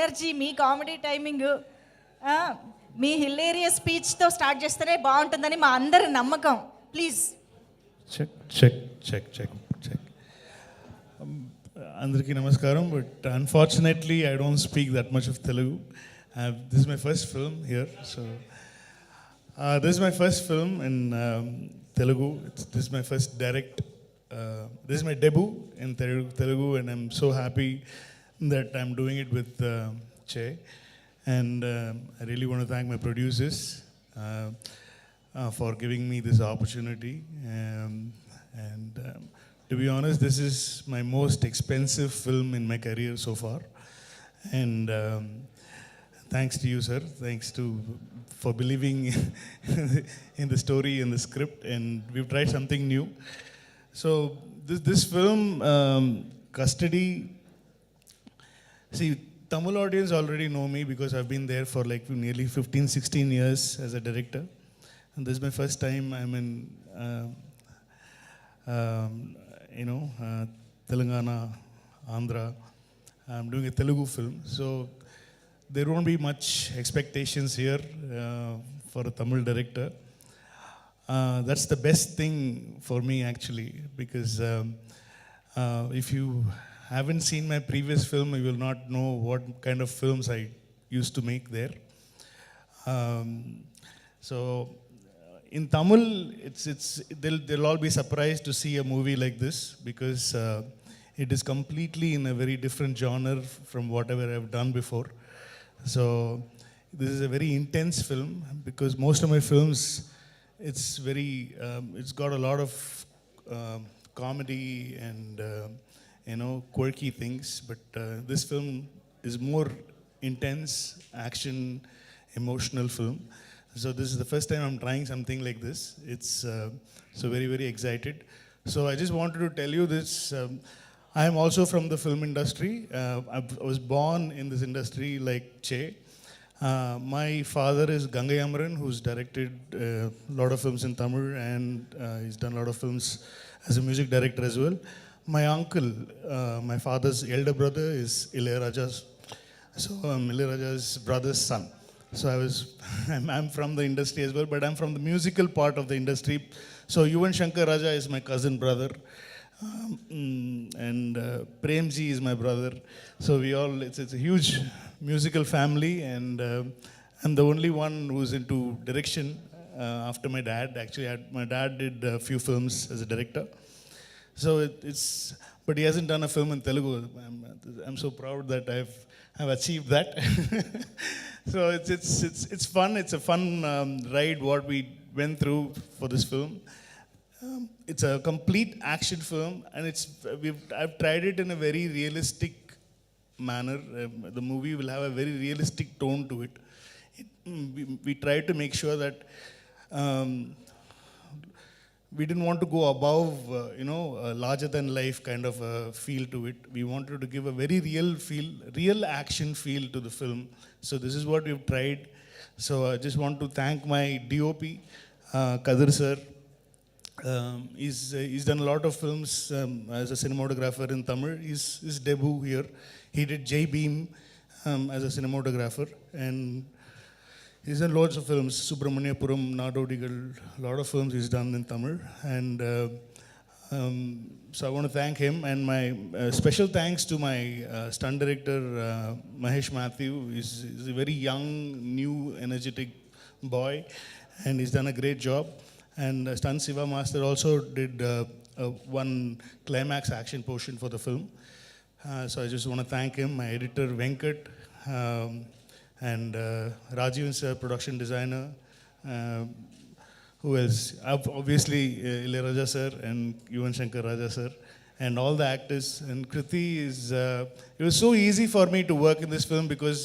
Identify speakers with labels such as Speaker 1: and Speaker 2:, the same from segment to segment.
Speaker 1: Energy, మీ comedy timing, మీ hilarious స్పీచ్తో స్టార్ట్ చేస్తేనే బాగుంటుందని మా అందరి నమ్మకం. Please.
Speaker 2: Check check check check check. అందరికీ నమస్కారం. But unfortunately I don't speak that much of Telugu. This is my first film here. So this is my first film in Telugu. This is my first direct. This is my debut in Telugu, and I'm so happy that I'm doing it with Che. And I really want to thank my producers for giving me this opportunity. To be honest, this is my most expensive film in my career so far. And thanks to you, sir. Thanks for believing in the story and the script. And we've tried something new. So this film, Custody. See, Tamil audience already know me because I've been there for like nearly 15-16 years as a director. And this is my first time I'm in, Telangana, Andhra. I'm doing a Telugu film. So there won't be much expectations here for a Tamil director. That's the best thing for me actually, because if you haven't seen my previous film, you will not know what kind of films I used to make there. So in Tamil, they'll all be surprised to see a movie like this, because it is completely in a very different genre from whatever I've done before. So this is a very intense film, because most of my films, it's got a lot of comedy and quirky things, but this film is more intense, action, emotional film. So this is the first time I'm trying something like this. It's so very, very excited. So I just wanted to tell you this. I am also from the film industry. I was born in this industry like Che. My father is Gangai Amaran, who's directed a lot of films in Tamil, and he's done a lot of films as a music director as well. My uncle, my father's elder brother, is Ilayaraja's. So I'm Ilayaraja's brother's son. So I'm from the industry as well, but I'm from the musical part of the industry. So Yuvan Shankar Raja is my cousin brother. And Premji is my brother. So it's a huge musical family, and I'm the only one who's into direction after my dad. Actually, my dad did a few films as a director. So but he hasn't done a film in Telugu. I'm so proud that I've achieved that. So it's fun. It's a fun ride what we went through for this film. It's a complete action film, and I've tried it in a very realistic manner. The movie will have a very realistic tone to it. We tried to make sure that we didn't want to go above, a larger than life kind of a feel to it. We wanted to give a very real action feel to the film. So this is what we've tried. So I just want to thank my DOP, Kadir sir. He's done a lot of films as a cinematographer in Tamil. His debut here. He did Jai Beam as a cinematographer, and he's done lots of films. Subramaniapuram, Nadodigal, a lot of films he's done in Tamil. And so I want to thank him, and my special thanks to my stunt director Mahesh Matthew. He's a very young, new, energetic boy, and he's done a great job. And Stunt Siva Master also did one climax action portion for the film. So I just want to thank him, my editor Venkat, and Rajiv sir, production designer. Who else? Obviously Ilayaraja sir and Yuvan Shankar Raja sir, and all the actors. And Kriti it was so easy for me to work in this film because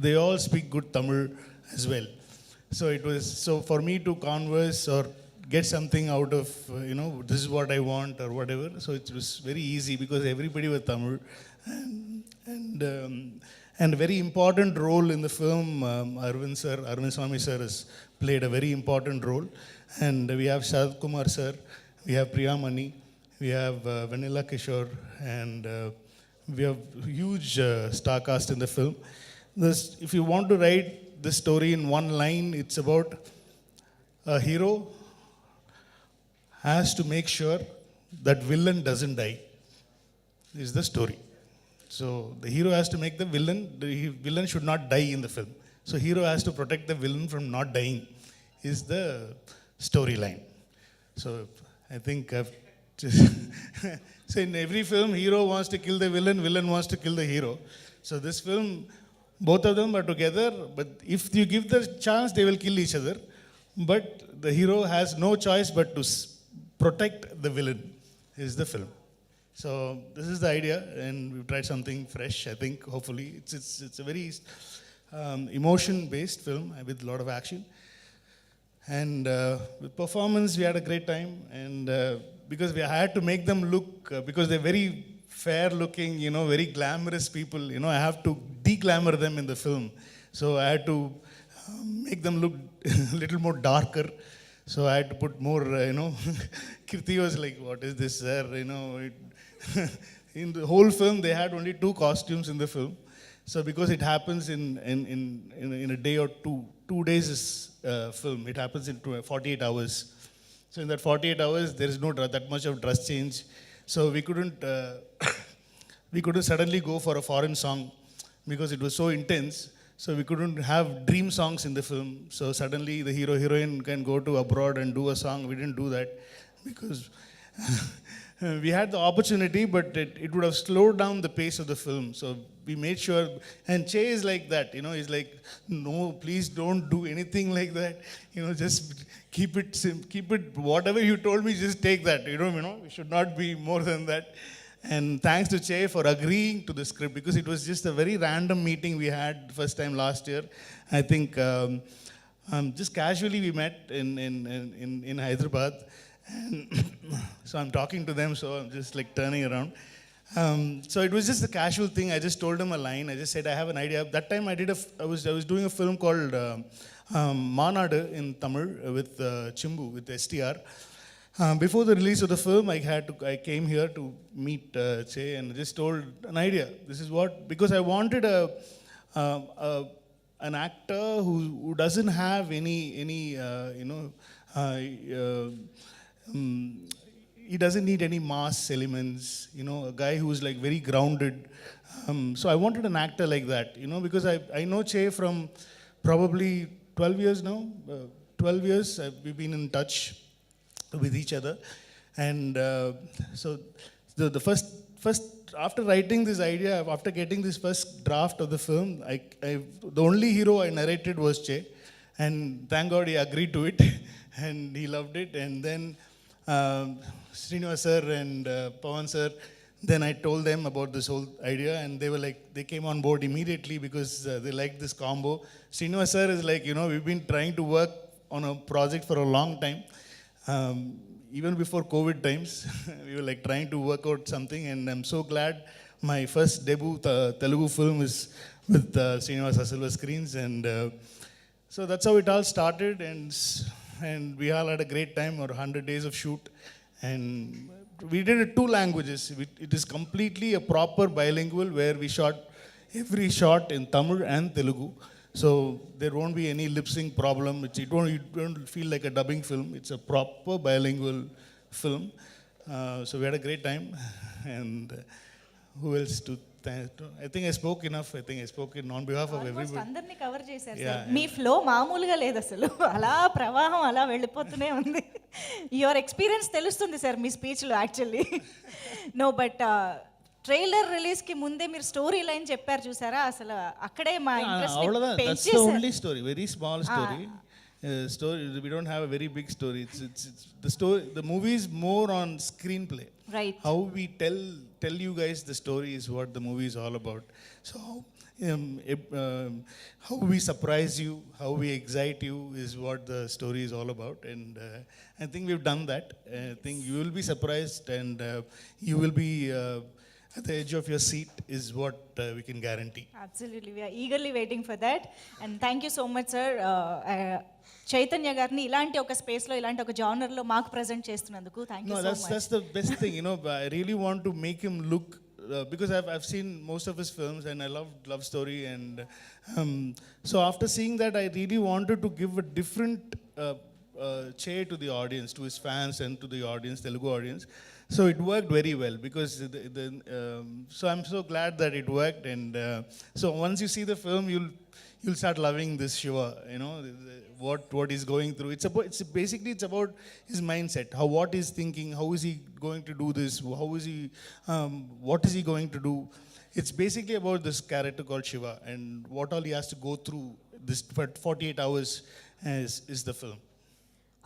Speaker 2: they all speak good Tamil as well. So for me to converse or get something out of, this is what I want or whatever. So it was very easy because everybody was Tamil. And a very important role in the film, Arvind Swamy sir has played a very important role. And we have Sharad Kumar sir, we have Priya Mani, we have Vanilla Kishore, and we have huge star cast in the film. This, if you want to write the story in one line, it's about a hero has to make sure that villain doesn't die. Is the story. So the hero has to make the villain should not die in the film. So hero has to protect the villain from not dying. Is the storyline. So I think I've just so in every film, hero wants to kill the villain, villain wants to kill the hero. So this film, both of them are together, but if you give the chance, they will kill each other. But the hero has no choice but to protect the villain. Is the film. So this is the idea, and we've tried something fresh. I think hopefully it's a very emotion-based film with a lot of action. And with performance, we had a great time. And because we had to make them look, because they're very fair-looking, very glamorous people. I have to de-glamour them in the film. So I had to make them look a little more darker. So I had to put more, Kirti was like, "What is this, sir?" In the whole film, they had only 2 costumes in the film. So because it happens in a day or 2 days is film. It happens in 48 hours. So in that 48 hours, there is no that much of dress change. So we couldn't suddenly go for a foreign song because it was so intense. So we couldn't have dream songs in the film. So suddenly the hero heroine can go to abroad and do a song. We didn't do that because we had the opportunity, but it would have slowed down the pace of the film. So we made sure, and Che is like that, he's like, "No, please don't do anything like that. Just keep it, whatever you told me, just take that. We should not be more than that." And thanks to Che for agreeing to the script, because it was just a very random meeting we had first time last year. I think just casually we met in Hyderabad. And so I'm talking to them, so I'm just like turning around. So it was just a casual thing. I just told them a line. I just said, "I have an idea." That time I was doing a film called Manadu in Tamil with Chimbu, with STR. Before the release of the film, I came here to meet Che and just told an idea. This is what, because I wanted an actor who doesn't have any he doesn't need any mass elements, a guy who's like very grounded. So I wanted an actor like that, because I know Che from probably 12 years now. 12 years, we've been in touch with each other. And so the first, after writing this idea, after getting this first draft of the film, the only hero I narrated was Che. And thank God he agreed to it. And he loved it. And then Srinivas sir and Pawan sir, then I told them about this whole idea, and they came on board immediately because they liked this combo. Srinivas sir is like, we've been trying to work on a project for a long time. Even before COVID times, we were like trying to work out something, and I'm so glad my first debut Telugu film is with Srinivas Silver Screens, and so that's how it all started, and we all had a great time, or 100 days of shoot, and we did it 2 languages. It is completely a proper bilingual where we shot every shot in Tamil and Telugu. So there won't be any lip sync problem. It won't feel like a dubbing film. It's a proper bilingual film. So we had a great time. And who else to thank? I think I spoke enough. I think I spoke on behalf of everybody.
Speaker 1: అందరినీ cover చేశారు sir. మీ flow మామూలుగా లేదు అసలు, అలా ప్రవాహం అలా వెళ్ళిపోతూనే ఉంది. యువర్ ఎక్స్పీరియన్స్ తెలుస్తుంది సార్ మీ స్పీచ్లో యాక్చువల్లీ. నో బట్ ట్రైలర్ రిలీజ్కి ముందే మీరు స్టోరీ లైన్ చెప్పారు చూసారా, అసలు అక్కడే మా interest
Speaker 2: only story, very small story. Story, we don't have a very big story. It's the story. The movie is more on screenplay.
Speaker 1: Right.
Speaker 2: How we tell you guys the story is what the movie is all about. So how we surprise you, how we excite you is what the story is all about. And I think we've done that. I think you will be surprised, and you will be at the edge of your seat is what we can guarantee.
Speaker 1: Absolutely. We are eagerly waiting for that. And thank you so much, sir. Chaitanya గారిని ఇలాంటి ఒక స్పేస్లో, ఇలాంటి ఒక జానర్లో మాకు present చేస్తున్నందుకు thank you so much.
Speaker 2: That's the best thing, I really want to make him look because I've seen most of his films and I love love story, and so after seeing that, I really wanted to give a different cheer to the audience, to his fans and to the audience, Telugu audience. So it worked very well because so I'm so glad that it worked, and so once you see the film, you'll start loving this Shiva. You know what he's going through. It's basically about his mindset. What he's thinking. How is he going to do this? How is he? What is he going to do? It's basically about this character called Shiva and what all he has to go through. This for 48 hours is the film.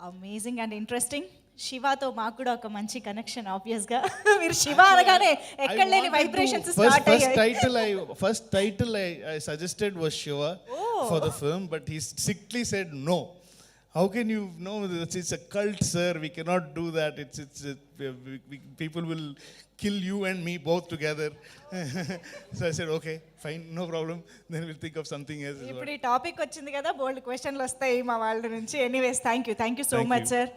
Speaker 1: Amazing and interesting. శివాతో మాకు కూడా ఒక మంచి connection obvious గా. మీరు శివ అనగానే ఎక్కడ లేని వైబ్రేషన్స్ స్టార్ట్ అయ్యాయి.
Speaker 2: First title I suggested was Shiva for the film, but he strictly said no. How can you know? It's a cult, sir. We cannot do that. People will kill you and me both together. So I said, okay, fine, no problem. Then we'll think of something else.
Speaker 1: ఇప్పుడు ఈ topic వచ్చింది కదా, బోల్డ్ క్వశ్చన్లు వస్తాయి మా వాళ్ళ నుంచి. Anyways thank you so much sir.